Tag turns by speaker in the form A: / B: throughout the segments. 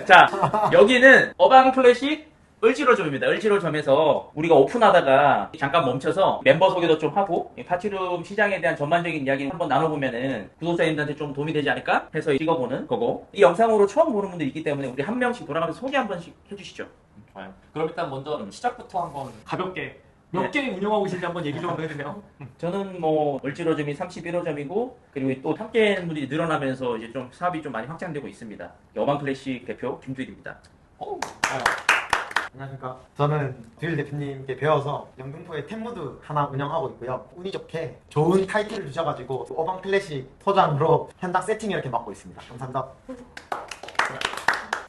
A: 자, 여기는 어반 클래식 을지로점입니다. 을지로점에서 우리가 오픈하다가 잠깐 멈춰서 멤버 소개도 좀 하고 파티룸 시장에 대한 전반적인 이야기 한번 나눠보면은 구독자님들한테 좀 도움이 되지 않을까 해서 찍어보는 거고, 이 영상으로 처음 보는 분들이 있기 때문에 우리 한 명씩 돌아가면서 소개 한 번씩 해주시죠.
B: 좋아요. 그럼 일단 먼저 시작부터 한번 가볍게 몇 개 운영하고 계신지 한번 얘기 좀 한번 해주세요.
A: 저는 뭐 을지로점이 31호점이고, 그리고 또 함께 하는 분들이 늘어나면서 이제 좀 사업이 좀 많이 확장되고 있습니다. 어반 클래식 대표 김두일입니다.
C: 안녕하십니까. 저는 두일 대표님께 배워서 영등포에 템무드 하나 운영하고 있고요. 운이 좋게 좋은 타이틀을 주셔가지고 어반 클래식 소장으로 현장 세팅 이렇게 맡고 있습니다. 감사합니다.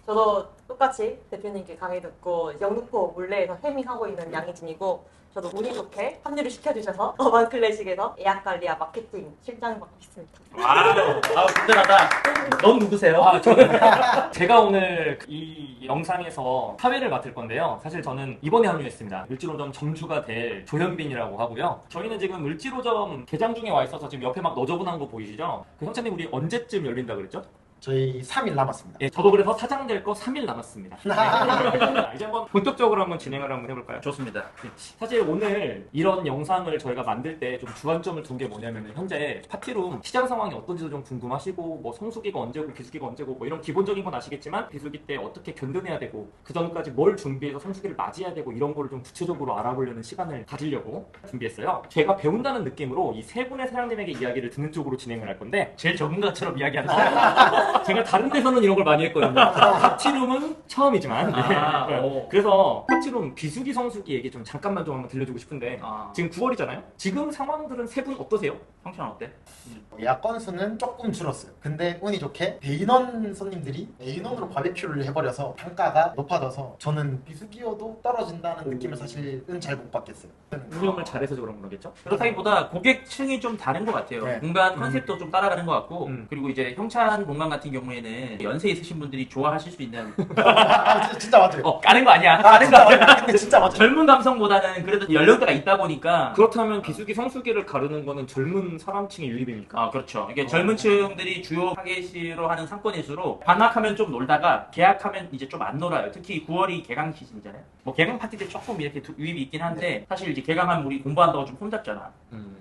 D: 저도 똑같이 대표님께 강의 듣고 영등포 물레에서 해밍하고 있는 양희진이고, 저도 운이 좋게 합류를 시켜주셔서 어반 클래식에서 예약 관리와 마케팅 실장을 맡고 있습니다.
A: 와우, 든든하다. 넌 누구세요?
B: 제가 오늘 이 영상에서 사회를 맡을 건데요. 사실 저는 이번에 합류했습니다. 을지로점 점주가 될 조현빈이라고 하고요. 저희는 지금 을지로점 개장 중에 와 있어서 지금 옆에 막 너저분한 거 보이시죠? 그 형차님 우리 언제쯤 열린다 그랬죠?
C: 저희 3일 남았습니다.
B: 예, 저도 그래서 사장 될 거 3일 남았습니다. 이제 한번 본격적으로 한번 진행을 한번 해볼까요?
A: 좋습니다.
B: 사실 오늘 이런 영상을 저희가 만들 때 좀 주안점을 둔 게 뭐냐면, 현재 파티룸 시장 상황이 어떤지도 좀 궁금하시고, 뭐 성수기가 언제고 비수기가 언제고 뭐 이런 기본적인 건 아시겠지만, 비수기 때 어떻게 견뎌내야 되고 그 전까지 뭘 준비해서 성수기를 맞이해야 되고 이런 거를 좀 구체적으로 알아보려는 시간을 가지려고 준비했어요. 제가 배운다는 느낌으로 이 세 분의 사장님에게 이야기를 듣는 쪽으로 진행을 할 건데,
A: 제일 전문가처럼 이야기하는
B: 제가 다른 데서는 이런 걸 많이 했거든요. 파티룸은 처음이지만. 그래서 파티룸 비수기 성수기 얘기 좀 잠깐만 좀 한번 들려주고 싶은데, 지금 9월이잖아요? 지금 상황들은 세 분 어떠세요?
A: 형처는 어때?
C: 예약 건수는 조금 줄었어요. 근데 운이 좋게 대인원 손님들이 A인원으로 바베큐를 해버려서 단가가 높아져서 저는 비수기여도 떨어진다는 느낌을 사실은 잘 못 받겠어요.
B: 운영을 잘해서 그런 거겠죠?
A: 그렇다기보다 고객층이 좀 다른 것 같아요.
C: 네.
A: 공간 컨셉도 좀 따라가는 것 같고, 그리고 이제 형찬 공간 같은 경우에는 연세 있으신 분들이 좋아하실 수 있는
C: 진짜 맞아요.
A: 까는 거 아니야. 까는 거 아니야.
C: 근데 진짜 맞아요.
A: 젊은 감성보다는 그래도 연령대가 있다 보니까.
B: 그렇다면 비수기 성수기를 가르는 거는 젊은 사람층의 유입입니까?
A: 그렇죠. 이게 젊은 층들이 주요 타겟으로 하는 상권일수록 반납하면 좀 놀다가 계약하면 이제 좀 안 놀아요. 특히 9월이 개강 시즌이잖아요. 뭐 개강 파티 때 조금 이렇게 유입이 있긴 한데, 사실 이제 개강하면 우리 공부한다고 좀 혼잡잖아.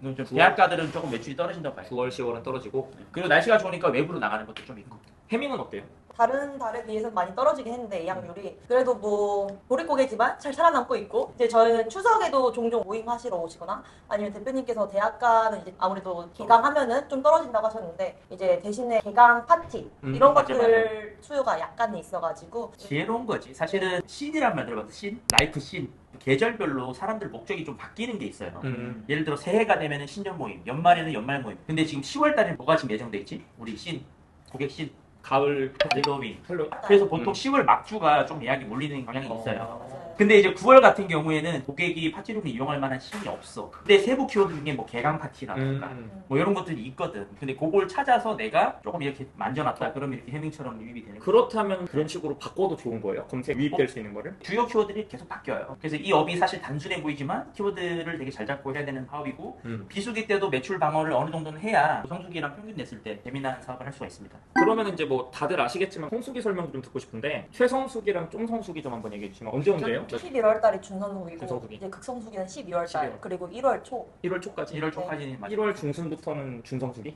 A: 좀 계약가들은 조금 매출이 떨어진다고 봐요.
B: 9월, 10월은 떨어지고.
A: 그리고 날씨가 좋으니까 외부로 나가는 것도 좀 있고.
B: 해밍은 어때요?
D: 다른 달에 비해서는 많이 떨어지긴 했는데 예약률이 그래도 뭐 보릿고개지만 잘 살아남고 있고, 이제 저희는 추석에도 종종 모임하시러 오시거나 아니면 대표님께서 대학가는 이제 아무래도 개강하면은 좀 떨어진다고 하셨는데, 이제 대신에 개강 파티 이런
A: 맞아,
D: 것들 수요가 약간 있어가지고.
A: 지혜로운 거지. 사실은 씬이란 말 들어봤어. 씬? 라이프 씬. 계절별로 사람들 목적이 좀 바뀌는 게 있어요. 예를 들어 새해가 되면은 신년 모임, 연말에는 연말 모임. 근데 지금 10월 달에 뭐가 지금 예정돼 있지? 우리 씬, 고객 씬,
B: 가을,
A: 할로윈.
B: 할로윈.
A: 그래서 보통 10월 막주가 좀 예약이 몰리는 경향이 있어요.
D: 맞아요.
A: 근데 이제 9월 같은 경우에는 고객이 파티룸을 이용할 만한 시간이 없어. 근데 세부 키워드 중에 뭐 개강 파티라든가 뭐 이런 것들이 있거든. 근데 그걸 찾아서 내가 조금 이렇게 만져놨다. 그러면 이렇게 해밍처럼 유입이 되는 거예요.
B: 그렇다면 그런 식으로 바꿔도 좋은 거예요? 검색 유입될 수 있는 거를?
A: 주요 키워드들이 계속 바뀌어요. 그래서 이 업이 사실 단순해 보이지만 키워드를 되게 잘 잡고 해야 되는 사업이고, 비수기 때도 매출 방어를 어느 정도는 해야 성수기랑 평균 냈을 때 재미난 사업을 할 수가 있습니다.
B: 그러면 이제 뭐 다들 아시겠지만 성수기 설명도 좀 듣고 싶은데, 최성수기랑 쫑성수기 좀 한번 얘기해 주시면 언제 언제예요?
D: 11월 달이 준성수기고
B: 준성수기.
D: 이제 극성수기는 12월 달
B: 12월.
D: 그리고 1월 초.
B: 1월 초까지?
A: 1월 초까지는 맞아요.
B: 1월 중순부터는 준성수기?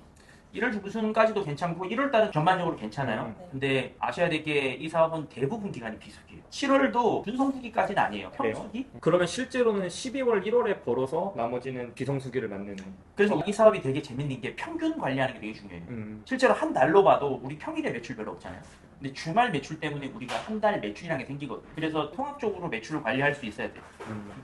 A: 1월 중순까지도 괜찮고 1월 달은 전반적으로 괜찮아요. 근데 아셔야 될 게 이 사업은 대부분 기간이 비수기예요. 7월도 준성수기까지는 아니에요. 평수기?
B: 그러면 실제로는 12월, 1월에 벌어서 나머지는 비성수기를 맞는.
A: 그래서 이 사업이 되게 재밌는 게 평균 관리하는 게 되게 중요해요. 실제로 한 달로 봐도 우리 평일에 매출 별로 없잖아요. 근데 주말 매출 때문에 우리가 한 달 매출이라는 게 생기거든요. 그래서 통합적으로 매출을 관리할 수 있어야 돼요.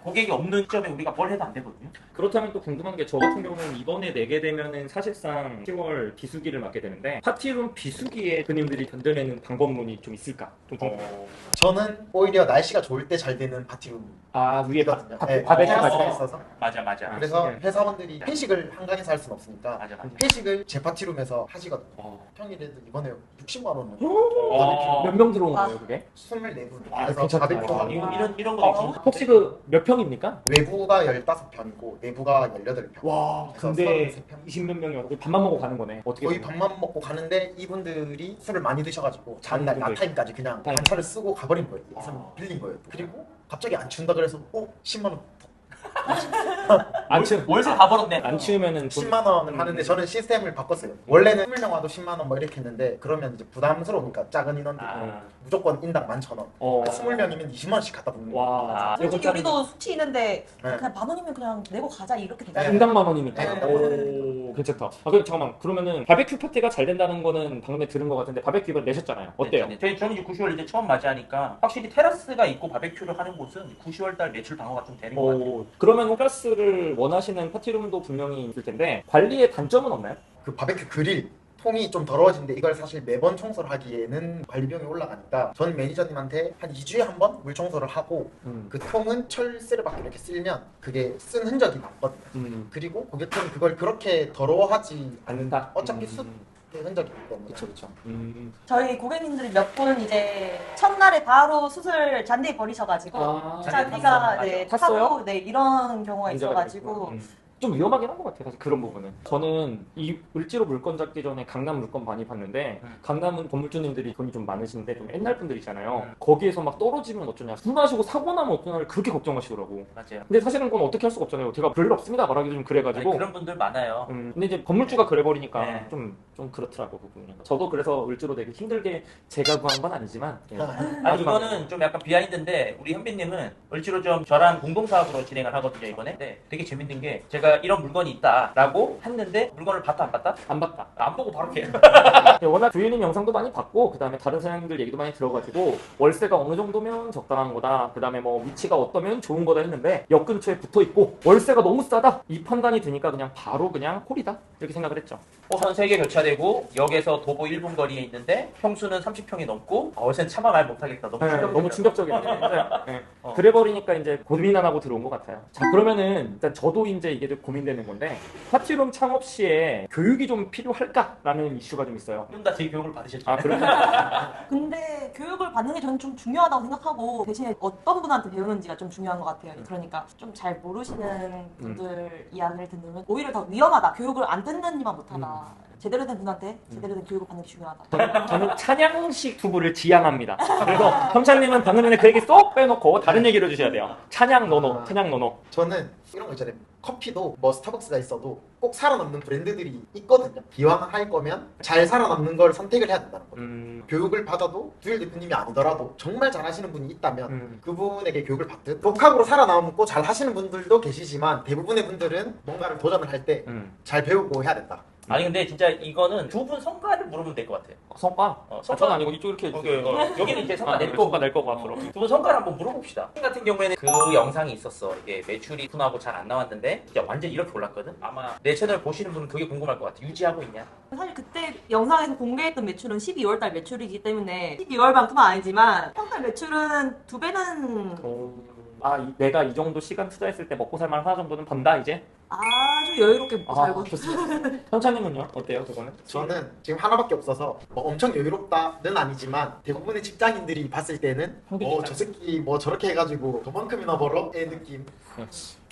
A: 고객이 없는 시점에 우리가 뭘 해도 안 되거든요.
B: 그렇다면 또 궁금한 게, 저 같은 경우는 이번에 내게 되면은 사실상 10월 비수기를 맞게 되는데, 파티룸 비수기에 손님들이 견뎌내는 방법론이 좀 있을까? 좀
C: 저는 오히려 날씨가 좋을 때 잘 되는 파티룸.
B: 위에
C: 바베큐가
B: 바베큐가
C: 있어서.
A: 맞아.
C: 그래서 회사원들이 회식을 한강에서 할 수는 없으니까
A: 맞아.
C: 회식을 제 파티룸에서 하시거든요. 평일에도 이번에 60만 원을
B: 몇 명 들어온
D: 아.
B: 거예요 그게?
C: 24분.
B: 아,
C: 그래서
B: 괜찮다.
C: 바베큐 하고
A: 이런 거
B: 혹시 그 몇 평입니까?
C: 외부가 15평이고 내부가 18평.
B: 와
C: 그래서
B: 근데
C: 33평.
B: 20몇 명이 왔고 밥만 먹고 가는 거네. 어떻게
C: 거의
B: 보면.
C: 밥만 먹고 가는데 이분들이 술을 많이 드셔가지고 전날
B: 분들.
C: 야타임까지 그냥
B: 타임.
C: 반차를 쓰고 가버린 거예요. 이선
B: 아.
C: 빌린 거예요. 그리고 갑자기 안 치운다 그래서 10만 원.
B: 안 치우
A: 월세 다 벌었네.
B: 안 치우면은 돈-
C: 10만 원을 하는데 저는 시스템을 바꿨어요. 원래는 20명 와도 10만 원 뭐 이렇게 했는데 그러면 이제 부담스러우니까 작은 인원들
B: 아.
C: 무조건 인당 11,000원.
B: 어.
C: 20명이면 20만 원씩 갖다 붓는 거예요.
B: 와.
D: 솔직히
B: 요거
D: 우리도 숙취 있는데
C: 네.
D: 그냥 10,000원이면 그냥 내고 가자 이렇게
C: 네.
D: 되잖아요.
B: 인당 만 원이니까.
C: 네.
B: 오, 괜찮다. 아, 그럼 잠깐만. 그러면은 바베큐 파티가 잘 된다는 거는 방금에 들은 것 같은데 바베큐 이번 내셨잖아요. 어때요?
A: 저는 이제 9, 10월 이제 처음 맞이하니까 확실히 테라스가 있고 바베큐를 하는 곳은 9, 10월 달 매출 방어가 좀 되는 것 같아요.
B: 오, 그러면 클래스를 원하시는 파티룸도 분명히 있을 텐데 관리의 단점은 없나요?
C: 그 바베큐 그릴 통이 좀 더러워진데 이걸 사실 매번 청소를 하기에는 관리비용이 올라가니까 전 매니저님한테 한 2주에 한 번 물 청소를 하고 그 통은 철쇠를 밖에 이렇게 쓸면 그게 쓴 흔적이 남거든요. 그리고 고객들은 그걸 그렇게 더러워하지
B: 않는다.
C: 어차피 숯의 흔적이 있기 때문에
B: 그렇죠, 그렇죠.
D: 저희 고객님들이 몇 분 이제 첫날에 바로 수술 잔디 버리셔가지고
B: 아,
D: 잔디가 네,
B: 탔어요?
D: 타고 네, 이런 경우가
B: 문제가
D: 있어가지고
B: 되겠구나. 좀 위험하긴 한 것 같아요, 사실 그런 부분은. 저는 이 을지로 물건 잡기 전에 강남 물건 많이 봤는데 강남은 건물주님들이 돈이 좀 많으신데 좀 옛날 분들이잖아요. 거기에서 막 떨어지면 어쩌냐, 술 마시고 사고 나면 어쩌냐를 그렇게 걱정하시더라고.
A: 맞아요.
B: 근데 사실은 그건 어떻게 할 수가 없잖아요. 제가 별일 없습니다 말하기도 좀
A: 아니,
B: 그래가지고.
A: 그런 분들 많아요.
B: 근데 이제 건물주가 그래버리니까
A: 네.
B: 좀 그렇더라고 그 부분이. 저도 그래서 을지로 되게 힘들게 제가 구한 건 아니지만 예.
A: 아니 이거는 좀 약간 비하인드인데 우리 현빈님은 을지로 좀 저랑 공동사업으로 진행을 하거든요 이번에. 근데 되게 재밌는 게 제가 이런 물건이 있다라고 했는데 물건을 봤다 안 봤다?
B: 안 봤다.
A: 안 보고 바로 이렇게
B: 예, 워낙 주인님 영상도 많이 봤고 그 다음에 다른 사장님들 얘기도 많이 들어가지고 월세가 어느 정도면 적당한 거다, 그 다음에 뭐 위치가 어떠면 좋은 거다 했는데 역 근처에 붙어있고 월세가 너무 싸다 이 판단이 드니까 그냥 바로 그냥 홀이다 이렇게 생각을 했죠.
A: 호선 3개 교차되고 역에서 도보 1분 거리에 있는데 평수는 30평이 넘고 월세는 차마 말 못하겠다.
B: 너무 충격적이었네. 네.
A: 어.
B: 그래버리니까 이제 고민 안 하고 들어온 것 같아요. 자, 그러면은 일단 저도 이제 이게 좀 고민되는 건데 파티룸 창업 시에 교육이 좀 필요할까라는 이슈가 좀 있어요.
A: 다 제 교육을 받으셨죠.
B: 아, 그래요?
D: 근데 교육을 받는 게 저는 좀 중요하다고 생각하고 대신에 어떤 분한테 배우는지가 좀 중요한 것 같아요. 그러니까 좀 잘 모르시는 분들 이야기를 듣는 오히려 더 위험하다. 교육을 안 듣는지만 못하다. 제대로 된 분한테 제대로 된 교육을 받는 게 중요하다.
B: 저는 찬양식 투부를 지향합니다. 그래서 현찬님은 방금 전에 그 얘기 쏙 빼놓고 다른 얘기를 해주셔야 돼요. 찬양 노노, 찬양 노노.
C: 저는 이런 거 있잖아요. 커피도 뭐 스타벅스가 있어도 꼭 살아남는 브랜드들이 있거든요. 기왕 할 거면 잘 살아남는 걸 선택을 해야 된다는 거예요. 교육을 받아도 두일 대표님이 아니더라도 정말 잘하시는 분이 있다면 그분에게 교육을 받든 독학으로 살아남고 잘 하시는 분들도 계시지만 대부분의 분들은 뭔가를 도전을 할 때 잘 배우고 해야 된다.
A: 아니 근데 진짜 이거는 두 분 성과를 물으면 될 것 같아요.
B: 성과?
A: 성과.
B: 저는 아니고 이쪽 이렇게 해주세요.
A: 여기는 이제 성과
B: 아,
A: 낼
B: 네,
A: 거고
B: 성과 낼 거고 앞으로.
A: 두 분 성과를 한번 물어봅시다. 같은 경우에는 그 영상이 있었어. 이게 매출이 푼하고 잘 안 나왔는데 진짜 완전 이렇게 올랐거든. 아마 내 채널 보시는 분은 그게 궁금할 것 같아. 유지하고 있냐?
D: 사실 그때 영상에서 공개했던 매출은 12월달 매출이기 때문에 12월만큼은 아니지만 평달 매출은 2배는
B: 내가 이 정도 시간 투자했을 때 먹고 살만한 하나 정도는 번다 이제?
D: 아주 여유롭게 먹고 살고
B: 좋습니다. 현찬님은요? 어때요 그거는?
C: 저는 지금 하나밖에 없어서 뭐 엄청 여유롭다는 아니지만 대부분의 직장인들이 봤을 때는
B: 평균
C: 저 새끼 뭐 저렇게 해가지고 저만큼이나 벌어의 느낌.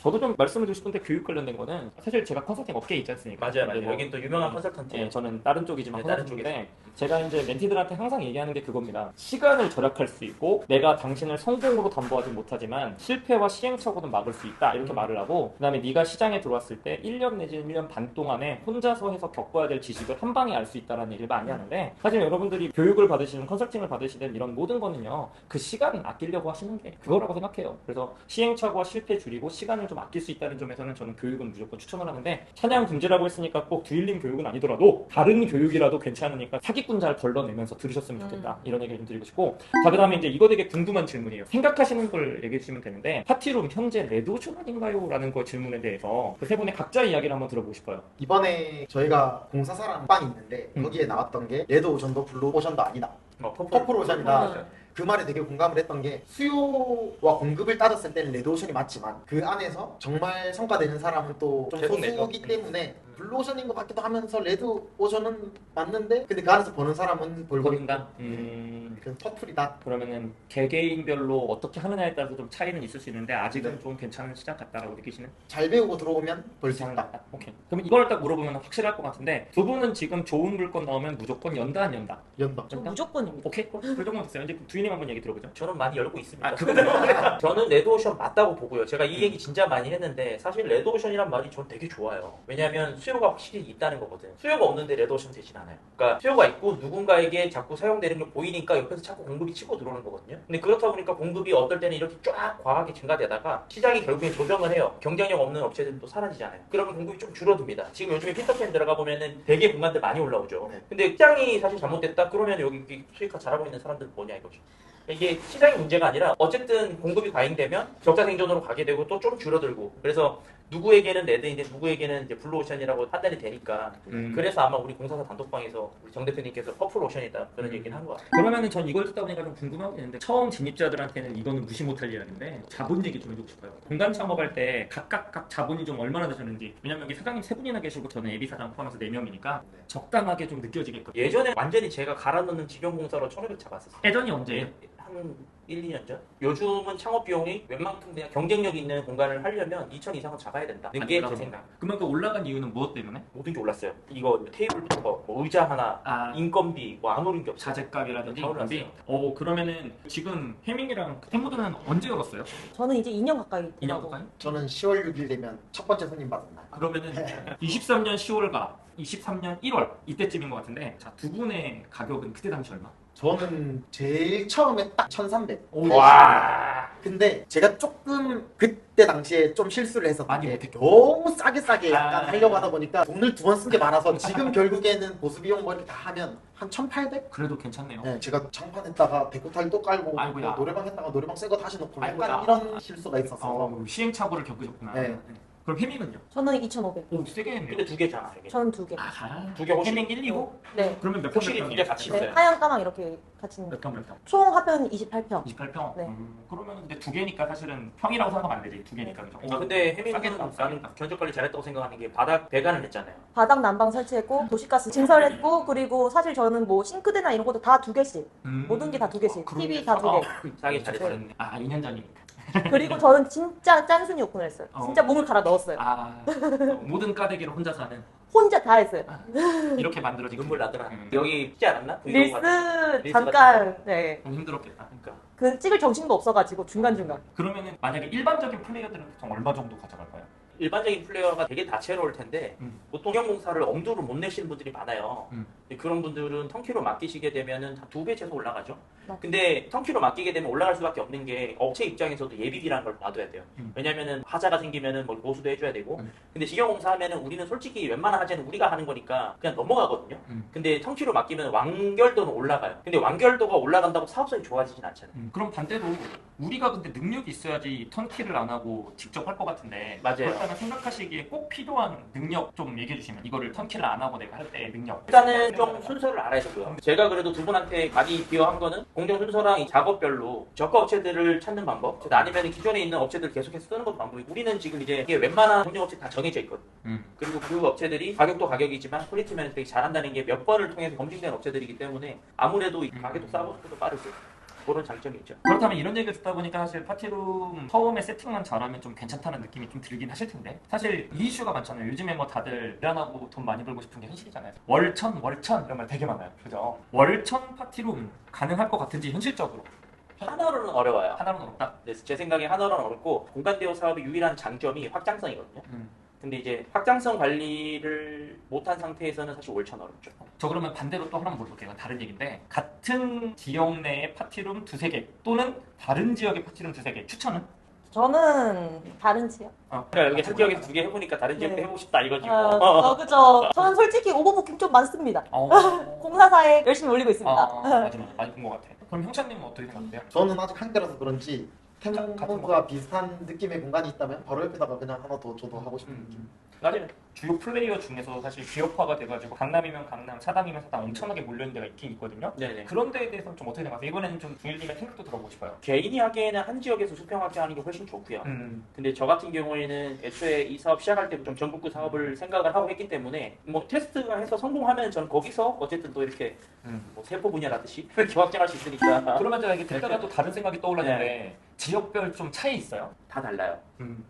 B: 저도 좀 말씀을 드리고 싶은데 교육 관련된 거는 사실 제가 컨설팅 업계에 있지 않습니까?
A: 맞아요.
B: 근데 뭐,
A: 여긴 또 유명한 컨설턴트.
B: 예, 저는 다른 쪽이지만
A: 네, 다른
B: 컨설팅인데 제가 이제 멘티들한테 항상 얘기하는 게 그겁니다. 시간을 절약할 수 있고 내가 당신을 성공으로 담보하지 못하지만 실패와 시행착오는 막을 수 있다 이렇게 말을 하고 그 다음에 네가 시장에 들어왔을 때 1년 내지는 1년 반 동안에 혼자서 해서 겪어야 될 지식을 한 방에 알 수 있다는 얘기를 많이 하는데 사실 여러분들이 교육을 받으시든 컨설팅을 받으시든 이런 모든 거는요 그 시간 아끼려고 하시는 게 그거라고 생각해요. 그래서 시행착오와 실패 줄이고 시간을 좀 아낄 수 있다는 점에서는 저는 교육은 무조건 추천을 하는데 찬양 금지라고 했으니까 꼭 두일링 교육은 아니더라도 다른 교육이라도 괜찮으니까 사기꾼 잘 걸러내면서 들으셨으면 좋겠다 이런 얘기를 좀 드리고 싶고 자 그다음에 이제 이거 되게 궁금한 질문이에요. 생각하시는 걸 얘기해 주시면 되는데 파티룸 현재 레드오션 아닌가요? 라는 거 질문에 대해서 그 세 분의 각자 이야기를 한번 들어보고 싶어요.
C: 이번에 저희가 공사사랑 빵이 있는데 거기에 나왔던 게 레드오션도 블루오션도 아니다. 퍼플오션이다. 그 말에 되게 공감을 했던 게 수요와 공급을 따졌을 때는 레드오션이 맞지만 그 안에서 정말 성과되는 사람은 또 좀
A: 계속 내죠.
C: 소수이기 때문에 블루오션인 것 같기도 하면서 레드오션은 맞는데 근데 그 안에서 보는 사람은 볼거리
B: 볼거리인가?
C: 그 퍼플이다.
B: 그러면은 개개인별로 어떻게 하느냐에 따라서 좀 차이는 있을 수 있는데 아직은 좀 괜찮은 시장 같다라고 느끼시는?
C: 잘 배우고 들어오면 볼 수 있다.
B: 오케이. 그럼 이걸 딱 물어보면 확실할 것 같은데 두 분은 지금 좋은 물건 나오면 무조건 연다 안 연다?
C: 연다.
D: 저 무조건입니다.
B: 오케이. 그 정도 됐어요. 이제 두인님 한번 얘기 들어보죠.
A: 저는 많이 열고 있습니다.
B: 아, 그거는
A: 저는 레드오션 맞다고 보고요. 제가 이 얘기 진짜 많이 했는데 사실 레드오션이란 말이 전 되게 좋아요. 왜냐하면 수요가 확실히 있다는 거거든. 수요가 없는데 레드오션 되진 않아요. 그러니까 수요가 있고 누군가에게 자꾸 사용되는 게 보이니까 옆에서 자꾸 공급이 치고 들어오는 거거든요. 근데 그렇다 보니까 공급이 어떨 때는 이렇게 쫙 과하게 증가되다가 시장이 결국엔 조정을 해요. 경쟁력 없는 업체들도 사라지잖아요. 그러면 공급이 좀 줄어듭니다. 지금 요즘에 피터팬 들어가 보면은 되게 공간들 많이 올라오죠. 근데 시장이 사실 잘못됐다 그러면 여기 수익화 잘하고 있는 사람들은 뭐냐 이거죠. 이게 시장의 문제가 아니라 어쨌든 공급이 과잉되면 적자 생존으로 가게 되고 또 좀 줄어들고 그래서 누구에게는 레드인데 누구에게는 이제 블루오션이라고 판단이 되니까 그래서 아마 우리 공사사 단톡방에서 우리 정 대표님께서 퍼플오션이다 그런 얘기를 한 것 같아요.
B: 그러면은 전 이걸 듣다 보니까 좀 궁금한 게 있는데 처음 진입자들한테는 이거는 무시 못할 이야기인데 자본 얘기 좀 해주고 싶어요. 공간 창업할 때 각각 자본이 좀 얼마나 되셨는지 왜냐면 여기 사장님 세 분이나 계시고 저는 예비 사장 포함해서 4명이니까 적당하게 좀 느껴지게끔.
A: 예전에 완전히 제가 갈아 넣는 직영공사로 1,500 잡았었어요.
B: 예전이 언제예요?
A: 한 1, 2년 전? 요즘은 창업 비용이 웬만큼 그냥 경쟁력 있는 공간을 하려면 2천 이상은 잡아야 된다. 이게 제 생각.
B: 그러면 그 올라간 이유는 무엇 때문에?
A: 모든 게 올랐어요. 이거 테이블부터 뭐 의자 하나,
B: 아,
A: 인건비 뭐 안 오른 게 없어요.
B: 자재값이라든지
A: 다
B: 인건비.
A: 올랐어요.
B: 그러면은 지금 해밍이랑 템모드는 언제 열었어요?
D: 저는 이제 2년 가까이
B: 2년
D: 되고
B: 가까이?
C: 저는 10월 6일 되면 첫 번째 손님 받은 날.
B: 그러면은 23년 10월과 23년 1월 이때쯤인 것 같은데 자, 두 분의 가격은 그때 당시 얼마?
C: 저는 제일 처음에 딱 1,300.
A: 와.
C: 근데 제가 조금 그때 당시에 좀 실수를 했었던
B: 많이
C: 게
B: 못했죠.
C: 너무 싸게 약간
B: 아.
C: 하려고 하다 보니까 돈을 2번 쓴 게 많아서 지금 결국에는 보수 비용 뭐 이렇게 다 하면 한 1,800?
B: 그래도 괜찮네요.
C: 네, 제가 장판했다가 데코탈 또 깔고
B: 아이고야.
C: 뭐 노래방 했다가 노래방 새 거 다시 넣고
B: 아이고야.
C: 약간 이런 실수가 있었어서
B: 시행착오를 겪으셨구나.
C: 네.
B: 그럼 해밍은요?
D: 저는 2,500.
B: 오, 세게 했네요.
A: 근데 두 개잖아. 이게.
D: 저는 2개.
B: 아하.
A: 두개 혹시-
B: 해밍 1, 2고?
D: 네.
B: 그러면 몇 평?
A: 확실히
B: 몇
A: 두개
B: 평이에요?
A: 같이
D: 네.
A: 있어요.
D: 하얀 까망 이렇게 같이 있는
B: 몇 평, 몇 평?
D: 총 합은 28평.
B: 28평?
D: 네.
B: 그러면 근데 두 개니까 사실은 평이라고 생각하면 안 되지. 두 개니까. 그죠?
A: 아, 근데
B: 싸게
A: 해밍은
B: 나왔다.
A: 나는 견적 관리 잘했다고 생각하는 게 바닥 배관을 했잖아요.
D: 바닥 난방 설치했고 도시가스 증설했고 그리고 사실 저는 뭐 싱크대나 이런 것도 다 2개씩. 모든 게 다 2개씩. TV 다 2개.
A: 싸게 잘했어요.
B: 잘했네. 아, 2년 전이니까.
D: 그리고 저는 진짜 짠순이 오픈을 했어요. 진짜 몸을 갈아 넣었어요.
B: 아, 모든 까대기를 혼자 사는
D: 혼자 다 했어요.
B: 이렇게 만들어진
A: 눈물 나더라.
B: 음.
A: 여기 있지 않았나?
D: 릴스
A: 릴스
D: 잠깐 네.
B: 좀 힘들었겠다.
A: 그러니까.
D: 그 찍을 정신도 없어가지고 중간중간.
B: 그러면은 만약에 일반적인 플레이어들은 보통 얼마 정도 가져갈까요?
A: 일반적인 플레이어가 되게 다채로울 텐데 보통 경공사를 엄두를 못 내시는 분들이 많아요. 근데 그런 분들은 턴키로 맡기시게 되면은 한 2배 최소 올라가죠.
D: 맞아요.
A: 근데 턴키로 맡기게 되면 올라갈 수밖에 없는 게 업체 입장에서도 예비비라는 걸 놔둬야 돼요. 왜냐면은 하자가 생기면은 뭐 보수도 해줘야 되고. 근데 직영공사 하면은 우리는 솔직히 웬만한 하자는 우리가 하는 거니까 그냥 넘어가거든요. 근데 턴키로 맡기면 완결도는 올라가요. 근데 완결도가 올라간다고 사업성이 좋아지진 않잖아요.
B: 그럼 반대로 우리가 근데 능력이 있어야지 턴키를 안 하고 직접 할 것 같은데
A: 맞아요.
B: 그렇다면 생각하시기에 꼭 필요한 능력 좀 얘기해 주시면 이거를 턴키를 안 하고 내가 할 때 능력
A: 일단은 좀 순서를 알아야 되고요. 제가 그래도 두 분한테 많이 비교한 거는 공정 순서랑 이 작업별로 저가 업체들을 찾는 방법, 아니면 기존에 있는 업체들 계속해서 쓰는 것도 방법이고, 우리는 지금 이제 이게 웬만한 공정 업체 다 정해져 있거든요. 그리고 그 업체들이 가격도 가격이지만 퀄리티 매니지먼트 잘한다는 게 몇 번을 통해서 검증된 업체들이기 때문에 아무래도 이 가격도 싸고 속도도 빠르고 그런 장점이 있죠.
B: 그렇다면 이런 얘기를 듣다 보니까 사실 파티룸 처음에 세팅만 잘하면 좀 괜찮다는 느낌이 좀 들긴 하실 텐데 사실 이 이슈가 많잖아요. 요즘에 뭐 다들 일 안 하고 돈 많이 벌고 싶은 게 현실이잖아요. 월천 이런 말 되게 많아요. 그죠? 월천 파티룸 가능할 것 같은지 현실적으로
A: 하나로는 어려워요.
B: 하나로는 어렵다.
A: 네, 제 생각에 하나로는 어렵고 공간 대여 사업의 유일한 장점이 확장성이거든요. 근데 이제 확장성 관리를 못한 상태에서는 사실 월천 어렵죠.
B: 저 그러면 반대로 또 하나 물어볼게요. 다른 얘기인데 같은 지역 내의 파티룸 2-3개 또는 다른 지역의 파티룸 2-3개 추천은?
D: 저는 다른 지역.
A: 그러니까 여기 한 지역에서 2개 해보니까 다른 지역도
D: 네.
A: 해보고 싶다 이거지.
D: 그죠. 저는 솔직히 오버부킹 좀 많습니다. 공사사에 열심히 올리고 있습니다.
B: 맞아. 많이 본 것 같아. 그럼 형찬님은 어떻게 생각하세요?
C: 저는 아직 한겨라서 그런지 템모드와 비슷한 느낌의 공간이 있다면 바로 옆에다가 그냥 하나 더 저도 하고 싶은 느낌.
B: 나중에 주요 플레이어 중에서 사실 기업화가 돼가지고 강남이면 강남, 사당이면 사당 엄청나게 몰려있는 데가 있긴 있거든요.
A: 네네.
B: 그런 데에 대해서는 좀 어떻게 생각하세요? 이번에는 좀 중일님의 생각도 들어보고 싶어요.
A: 개인이 하기에는 한 지역에서 수평하게 하는 게 훨씬 좋고요. 근데 저 같은 경우에는 애초에 이 사업 시작할 때 좀 전국구 사업을 생각을 하고 했기 때문에 뭐 테스트가 해서 성공하면 저는 거기서 어쨌든 또 이렇게 뭐 세포 분야라듯이 이렇게 확장할 수 있으니까
B: 그러면 제가 이게 듣다가 또 다른 생각이 떠올랐는데 지역별 좀 차이 있어요?
A: 다 달라요.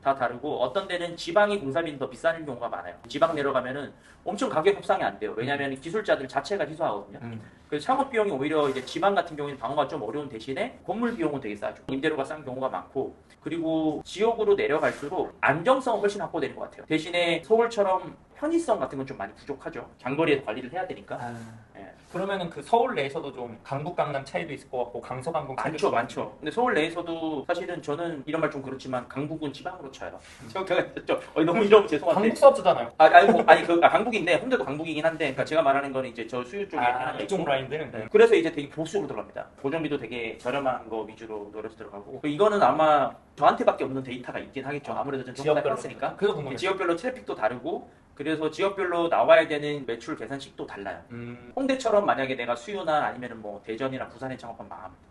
A: 다 다르고 어떤 데는 지방이 공사비는 더 비싼 경우가 많아요. 지방 내려가면은 엄청 가격 협상이 안 돼요. 왜냐하면 기술자들 자체가 희소하거든요. 그래서 창업 비용이 오히려 이제 지방 같은 경우에는 방어가 좀 어려운 대신에 건물 비용은 되게 싸죠. 임대료가 싼 경우가 많고 그리고 지역으로 내려갈수록 안정성은 훨씬 확보되는 것 같아요. 대신에 서울처럼 편의성 같은 건 좀 많이 부족하죠. 장거리에서 관리를 해야 되니까. 예.
B: 그러면은 그 서울 내에서도 좀 강북 강남 차이도 있을 것 같고 강서 강동 차이도 있을 것
A: 많죠. 근데 서울 내에서도 사실은 저는 이런 말 좀 그렇지만 강북은 지방으로 쳐요. 제가 너무 이러면 죄송한데.
B: 강북 사업주잖아요.
A: 강북인데 홍대도 강북이긴 한데, 그러니까 제가 말하는 거는 이제 저 수유 쪽에 하나
B: 이쪽
A: 있고.
B: 라인들은
A: 네. 그래서 이제 되게 보수로 들어갑니다. 고정비도 되게 저렴한 거 위주로 노려서 들어가고. 이거는 아마 저한테밖에 없는 데이터가 있긴 하겠죠. 아무래도 전 전부 다 해봤으니까.
B: 그거 궁금해요.
A: 지역별로 트래픽도 다르고. 그래서 지역별로 나와야 되는 매출 계산식도 달라요. 홍대처럼 만약에 내가 수유나 아니면은 뭐 대전이나 부산에 창업하면 망합니다.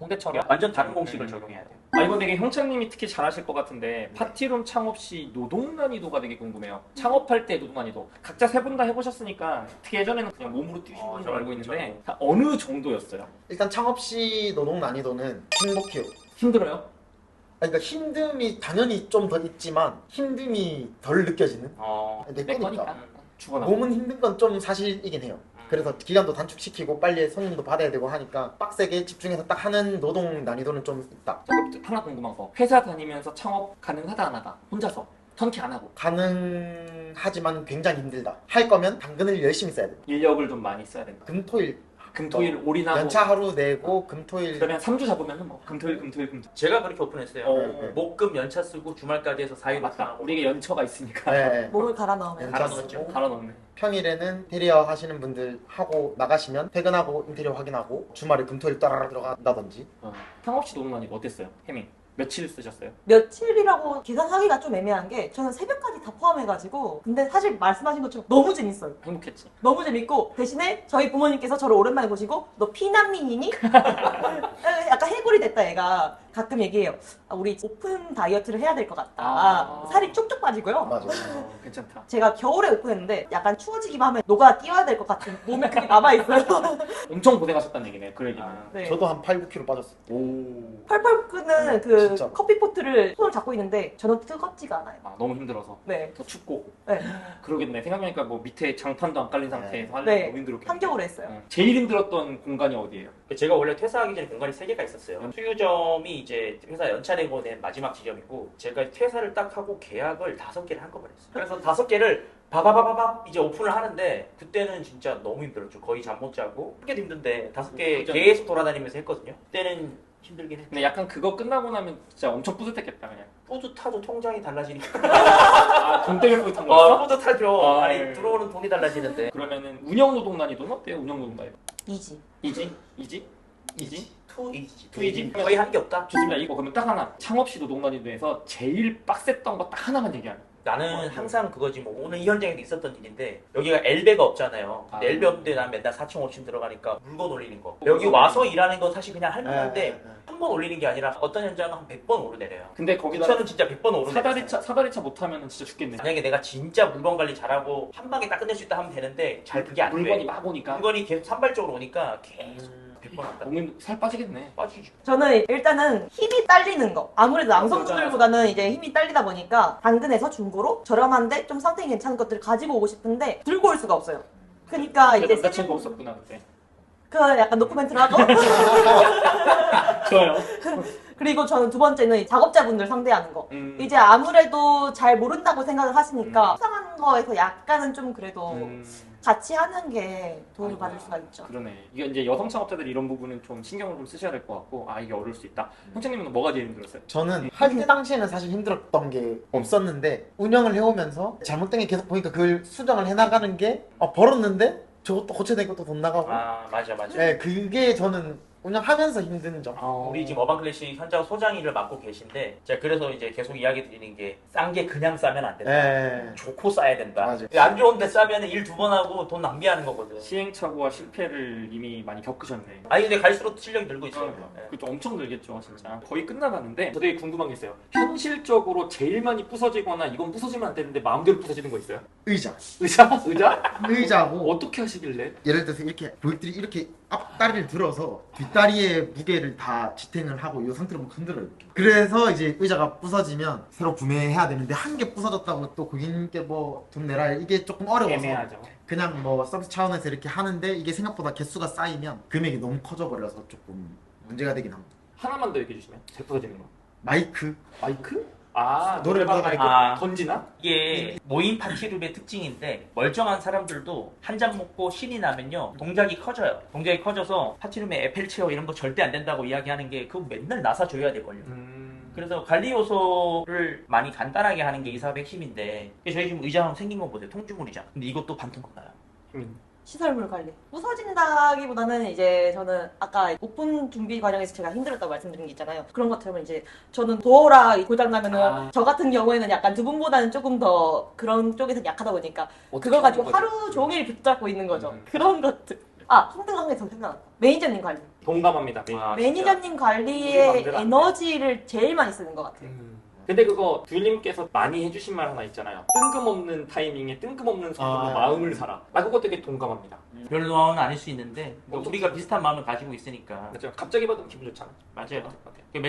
B: 홍대처럼
A: 완전 다른 공식을 적용해야 돼요.
B: 이건 되게 형창님이 특히 잘하실 것 같은데 파티룸 창업 시 노동 난이도가 되게 궁금해요. 창업할 때 노동 난이도 각자 세 분 다 해보셨으니까 특히 예전에는 그냥 몸으로 뛰시는 줄 알고 있는데 다 어느 정도였어요?
C: 일단 창업 시 노동 난이도는 행복해요.
B: 힘들어요?
C: 그러니까 힘듦이 당연히 좀 더 있지만 힘듦이 덜 느껴지는. 내 거니까.
B: 죽어나.
C: 몸은 힘든 건 좀 사실이긴 해요. 그래서 기간도 단축시키고 빨리 손님도 받아야 되고 하니까 빡세게 집중해서 딱 하는 노동 난이도는 좀 있다.
B: 하나 궁금한 거. 회사 다니면서 창업 가능하다 안 하다? 혼자서 턴키 안 하고.
C: 가능하지만 굉장히 힘들다. 할 거면 당근을 열심히 써야 돼.
B: 인력을 좀 많이 써야 된다. 금토일 올인하고
C: 연차 하루 내고 금토일.
B: 그러면 3주 잡으면 뭐 금토일.
A: 제가 그렇게 오픈했어요.
B: 어.
A: 목금 연차 쓰고 주말까지 해서 4일
B: 맞다. 우리에게 연처가 있으니까.
C: 네.
D: 몸을 갈아 넣으면
C: 연차
A: 갈아
C: 쓰고.
A: 넣었죠.
B: 갈아 넣네.
C: 평일에는 인테리어 하시는 분들 하고 나가시면 퇴근하고 인테리어 확인하고 주말에 금토일 따라 들어간다든지.
B: 창업 시 노동 난이도 어땠어요? 해밍. 며칠 쓰셨어요?
D: 며칠이라고 계산하기가 좀 애매한 게 저는 새벽까지 다 포함해가지고 근데 사실 말씀하신 것처럼 너무 재밌어요.
B: 행복했지.
D: 너무 재밌고 대신에 저희 부모님께서 저를 오랜만에 보시고 너 피난민이니? 약간 해골이 됐다 얘가 가끔 얘기해요. 우리 오픈 다이어트를 해야 될 것 같다. 살이 쭉쭉 빠지고요.
C: 맞아.
B: 괜찮다.
D: 제가 겨울에 오픈했는데 약간 추워지기만 하면 녹아 뛰어야 될 것 같은 몸에 그게 남아있어요.
B: 엄청 고생하셨다는 얘기네. 그 얘기는.
D: 네.
C: 저도 한 8, 9kg 빠졌어요.
B: 오.
D: 펄펄 끓는 그
C: 진짜.
D: 커피포트를 손을 잡고 있는데 저는 뜨겁지가 않아요.
B: 너무 힘들어서.
D: 네.
B: 더 춥고.
D: 네.
B: 그러겠네. 생각해보니까 뭐 밑에 장판도 안 깔린 상태에서 하려면
D: 네.
B: 너무 힘들었겠네.
D: 한겨울에 했어요.
B: 제일 힘들었던 공간이 어디예요?
A: 제가 원래 퇴사하기 전에 공간이 3개가 있었어요. 수유점이 이제 회사 연차내고 낸 마지막 지점이고 제가 퇴사를 딱 하고 계약을 5개를 한꺼번에 했어요. 그래서 5개를 바바바바박 이제 오픈을 하는데 그때는 진짜 너무 힘들었죠. 거의 잠 못 자고 그게 힘든데 5개 계속 돌아다니면서 했거든요. 그때는 힘들긴 했죠.
B: 근데 약간 그거 끝나고 나면 진짜 엄청 뿌듯했겠다 그냥.
A: 뿌듯하죠. 통장이 달라지니까.
B: 돈 때문에 뿌듯한 거였어?
A: 뿌듯하죠.
B: 아,
A: 아니
B: 예.
A: 들어오는 돈이 달라지는데.
B: 그러면은 운영 노동 난이도는 어때요? 운영 노동 난이도.
D: 이지.
B: 이지?
A: 투이지 거의 한 게 없다.
B: 좋습니다. 이거 그러면 딱 하나. 창업 시 노동 난이도에서 제일 빡셌던 거 딱 하나만 얘기하면.
A: 나는 항상 그거지 뭐 오늘 이 현장에도 있었던 일인데 여기가 엘베가 없잖아요. 근데 엘베 없는데 난 맨날 4층 5층 들어가니까 물건 올리는 거. 여기 와서 일하는 건 사실 그냥 할 만한데 한 번 올리는 게 아니라 어떤 현장은 한 100번 오르내려요.
B: 근데
A: 그
B: 거기다
A: 차는 진짜 100번 오르내려요.
B: 사다리차 못하면 진짜 죽겠네.
A: 만약에 내가 진짜 물건 관리 잘하고 한 방에 딱 끝낼 수 있다 하면 되는데 잘 그게 안 돼.
B: 물건이 막 오니까
A: 물건이 계속 산발적으로 오니까 계속 100번 왔다.
B: 몸이 살 빠지겠네.
A: 빠지죠.
D: 저는 일단은 힘이 딸리는 거. 아무래도 남성분들보다는 이제 힘이 딸리다 보니까 당근에서 중고로 저렴한데 좀 상태가 괜찮은 것들을 가지고 오고 싶은데 들고 올 수가 없어요. 그러니까 이제
B: 남자친구 없었구나 그때.
D: 그 약간 노코멘트를 하고
B: 좋아요.
D: 그리고 저는 두 번째는 작업자분들 상대하는 거. 이제 아무래도 잘 모른다고 생각을 하시니까 속상한 거에서 약간은 좀 그래도 같이 하는 게 도움을 받을 수가 있죠.
B: 그러네. 이게 이제 여성 창업자들이 이런 부분은 좀 신경을 좀 쓰셔야 될 것 같고 이게 어려울 수 있다. 형님은 뭐가 제일 힘들었어요?
C: 저는 할 때 당시에는 사실 힘들었던 게 없었는데 운영을 해오면서 잘못된 게 계속 보니까 그걸 수정을 해나가는 게 벌었는데 저것도 고쳐야 될 것도 돈 나가고
A: 아 맞아.
C: 네, 그게 저는 운영하면서 힘든 점.
A: 우리 지금 어반클래식 현장 소장일을 맡고 계신데 제가 그래서 이제 계속 이야기 드리는 게 싼 게 그냥 싸면 안 된다.
C: 예.
A: 좋고 싸야 된다.
C: 맞아요.
A: 안 좋은데 싸면 일 2번 하고 돈 낭비하는 거거든.
B: 시행착오와 실패를 이미 많이 겪으셨네.
A: 아니 근데 갈수록 실력이 늘고 있어요. 네.
B: 그것도 엄청 늘겠죠, 진짜. 거의 끝나가는데 저 되게 궁금한 게 있어요. 현실적으로 제일 많이 부서지거나 이건 부서지면 안 되는데 마음대로 부서지는 거 있어요?
C: 의자.
B: 의자?
C: 의자고
B: 어떻게 하시길래?
C: 예를 들어서 이렇게 고객들이 이렇게 앞다리를 들어서 뒷다리의 무게를 다 지탱을 하고 이 상태로 막 흔들어요. 이렇게. 그래서 이제 의자가 부서지면 새로 구매해야 되는데 한 개 부서졌다고 또 고객님께 뭐 돈 내라 이게 조금 어려워서
B: 애매하죠.
C: 그냥 뭐 서비스 차원에서 이렇게 하는데 이게 생각보다 개수가 쌓이면 금액이 너무 커져 버려서 조금 문제가 되긴 합니다.
B: 하나만 더 얘기해 주시면 제 부서지는 거.
C: 마이크
B: 마이크? 아,
C: 노래방
B: 노래방 마이크
A: 아.
B: 던지나?
A: 이게 모임 파티룸의 특징인데 멀쩡한 사람들도 한 잔 먹고 신이 나면요 동작이 커져요. 동작이 커져서 파티룸에 에펠체어 이런 거 절대 안 된다고 이야기하는 게 그거 맨날 나사 줘야 될걸요. 그래서 관리 요소를 많이 간단하게 하는 게 이 사업의 핵심인데 저희 지금 의자 생긴 거 보세요. 통주물 의자. 근데 이것도 반토막 나요.
D: 시설물 관리. 부서진다기보다는 이제 저는 아까 오픈 준비 과정에서 제가 힘들었다고 말씀드린 게 있잖아요. 그런 것처럼 이제 저는 도어라 고장 나면은 저 같은 경우에는 약간 두 분보다는 조금 더 그런 쪽에서 약하다 보니까 그걸 가지고 하루 종일 붙잡고 있는 거죠. 그런 것들. 아, 힘든 게 더 생각났다. 매니저님 관리.
B: 동감합니다.
D: 매니저님
B: 우리
D: 관리에
B: 맘대로 안 돼.
D: 에너지를 제일 많이 쓰는 것 같아요.
B: 근데 그거 듀님께서 많이 해주신 말 하나 있잖아요. 뜬금없는 타이밍에 뜬금없는 속도로 마음을 사라. 나 그거 되게 동감합니다.
A: 별 노하우는 아닐 수 있는데 우리가 비슷한 마음을 가지고 있으니까
B: 맞죠? 갑자기 받으면 기분 좋잖아.
A: 맞아요.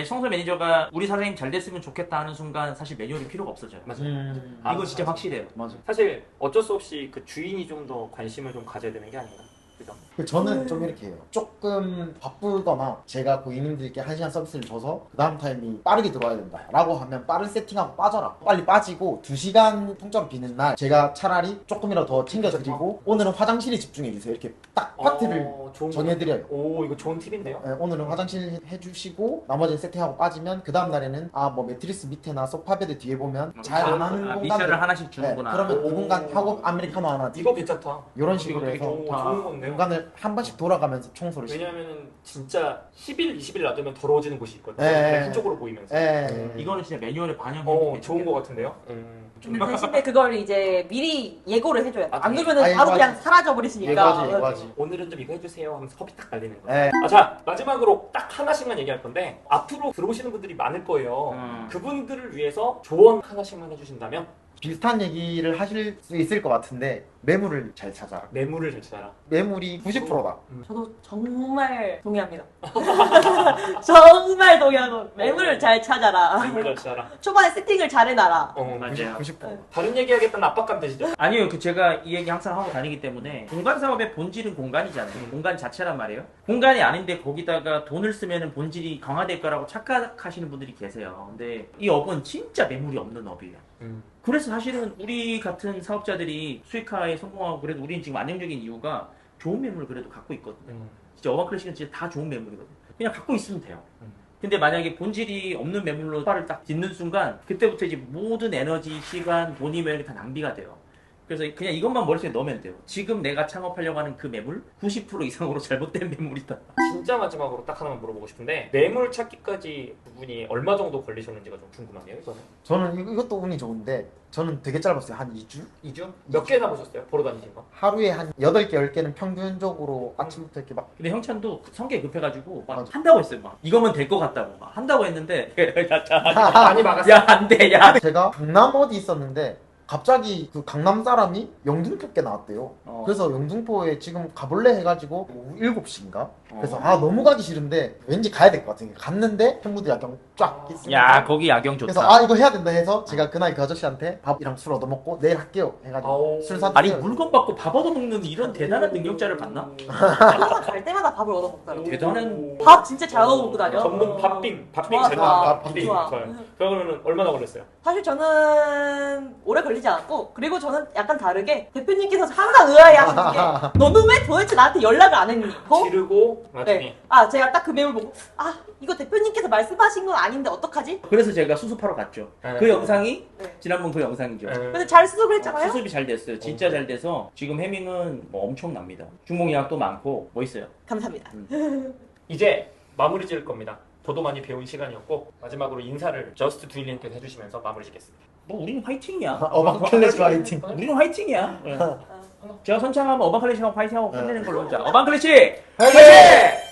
A: 청소 매니저가 우리 사장님 잘 됐으면 좋겠다 하는 순간 사실 매뉴얼이 필요가 없어져요.
B: 맞아요.
A: 이거 진짜 확실해요.
C: 맞아.
B: 사실 어쩔 수 없이 그 주인이 좀 더 관심을 좀 가져야 되는 게 아닌가. 그죠?
C: 저는 좀 이렇게 해요. 조금 바쁘거나 제가 고객님들께 1시간 서비스를 줘서 그 다음 타임이 빠르게 들어와야 된다 라고 하면 빠른 세팅하고 빠져라. 빨리 빠지고 2시간 통짜로 비는 날 제가 차라리 조금이라도 더 챙겨드리고 오늘은 화장실에 집중해주세요. 이렇게 딱 파트를
B: 좋은
C: 정해드려요.
B: 오, 이거 좋은 팁인데요?
C: 네, 오늘은 화장실 해주시고 나머지는 세팅하고 빠지면 그 다음 날에는 뭐 매트리스 밑에나 소파베드 뒤에 보면 잘 안 하는 공간들
A: 미션을 하나씩 주는구나.
C: 그러면 그
B: 오.
C: 공간 하고 아메리카노 하나
B: 이거 괜찮다.
C: 이런 식으로
B: 이거 되게
C: 해서
B: 좋은 건데요?
C: 공간을 한 번씩 돌아가면서 청소를 시켜요.
B: 왜냐면은 진짜 10일, 20일 놔두면 더러워지는 곳이 있거든요.
C: 네.
B: 한쪽으로 보이면서.
A: 이거는 진짜 매뉴얼에 반영해.
B: 좋은 것 같은데요?
D: 근데 대신에 그걸 이제 미리 예고를 해줘야 돼. 안 그러면
C: 아니,
D: 바로
C: 맞아.
D: 그냥 사라져버리시니까.
C: 예거지.
B: 오늘은 좀 이거 해주세요 하면서 커피 딱 날리는 거예요.
C: 네.
B: 자, 마지막으로 딱 하나씩만 얘기할 건데 앞으로 들어오시는 분들이 많을 거예요. 그분들을 위해서 조언 하나씩만 해주신다면?
C: 비슷한 얘기를 하실 수 있을 것 같은데 매물을 잘 찾아라.
B: 매물을 잘 찾아라.
C: 매물이 90%다.
D: 저도 정말 동의합니다. 정말 동의하고 매물을 잘 찾아라.
B: 매물 잘 찾아라.
D: 초반에 세팅을 잘 해놔라.
A: 맞아요.
C: 90%.
B: 다른 얘기하겠다는 압박감 되시죠?
A: 아니요, 제가 이 얘기 항상 하고 다니기 때문에 공간 사업의 본질은 공간이잖아요. 공간 자체란 말이에요. 공간이 아닌데 거기다가 돈을 쓰면 본질이 강화될 거라고 착각하시는 분들이 계세요. 근데 이 업은 진짜 매물이 없는 업이에요. 그래서 사실은 우리 같은 사업자들이 수익화에 성공하고 그래도 우리는 지금 안정적인 이유가 좋은 매물을 그래도 갖고 있거든요. 진짜 어반클래식은 진짜 다 좋은 매물이거든요. 그냥 갖고 있으면 돼요. 근데 만약에 본질이 없는 매물로 팔을 딱 짓는 순간 그때부터 이제 모든 에너지, 시간, 돈이 다 낭비가 돼요. 그래서 그냥 이것만 머릿속에 넣으면 돼요. 지금 내가 창업하려고 하는 그 매물 90% 이상으로 잘못된 매물이다.
B: 진짜 마지막으로 딱 하나만 물어보고 싶은데 매물 찾기까지 부분이 얼마 정도 걸리셨는지가 좀 궁금하네요. 이거는
C: 저는 이것도 운이 좋은데 저는 되게 짧았어요. 한 2주?
B: 2주? 몇 개나 보셨어요? 보러 다니신 거?
C: 하루에 한 8개, 10개는 평균적으로 아침부터 이렇게 막
A: 근데 형찬도 성격이 급해가지고 막
C: 맞아.
A: 한다고 했어요. 막 이거면 될 것 같다고 막 한다고 했는데
B: 많이 막았어요.
A: 야 안 돼, 야.
C: 제가 강남 어디 있었는데 갑자기 그 강남 사람이 영등포께 나왔대요. 그래서 영등포에 지금 가볼래 해가지고 오후 7시인가? 그래서 너무 가기 싫은데 왠지 가야 될 것 같은 게 갔는데 팬분들 야경 쫙 있으니까
A: 야 거기 야경 좋다.
C: 그래서 이거 해야 된다 해서 제가 그날 그 아저씨한테 밥이랑 술 얻어먹고 내일 할게요 해가지고 술 사드려요.
A: 아니 물건 받고 밥 얻어먹는 이런 대단한 능력자를 봤나?
D: 항상 갈 때마다 밥을 얻어먹더라고요.
A: 대단한.
D: 밥 진짜 잘 얻어먹고 다녀.
B: 전문 밥빙
D: 좋아,
B: 잘
D: 좋아.
B: 나와.
C: 밥빙.
D: 좋아.
B: 좋아요. 그러면은 얼마나 걸렸어요?
D: 사실 저는 오래 걸리지 않았고 그리고 저는 약간 다르게 대표님께서 항상 의아해하시는 게 너는 왜 도대체 나한테 연락을 안 했니?
B: 지르고 나중에
D: 네. 제가 딱 그 매물 보고 이거 대표님께서 말씀하신 건 아닌데 어떡하지?
A: 그래서 제가 수습하러 갔죠.
B: 네.
A: 그 영상이
D: 네.
A: 지난번 그 영상이죠.
D: 근데 잘 수습을 했잖아요.
A: 수습이 잘 됐어요. 진짜 잘 돼서 지금 해밍은 뭐 엄청납니다. 중복 예약도 많고 뭐 있어요.
D: 감사합니다.
B: 이제 마무리 지을 겁니다. 저도 많이 배운 시간이었고 마지막으로 인사를 저스트 두일님께서 해주시면서 마무리 짓겠습니다.
A: 뭐 우리는 화이팅이야.
C: 어방 클래식 화이팅.
A: 우리는 화이팅이야. 제가 선창하면 어방 클래식하고 화이팅하고 끝내는 걸로. 자, 어방 클래식
C: 화이팅!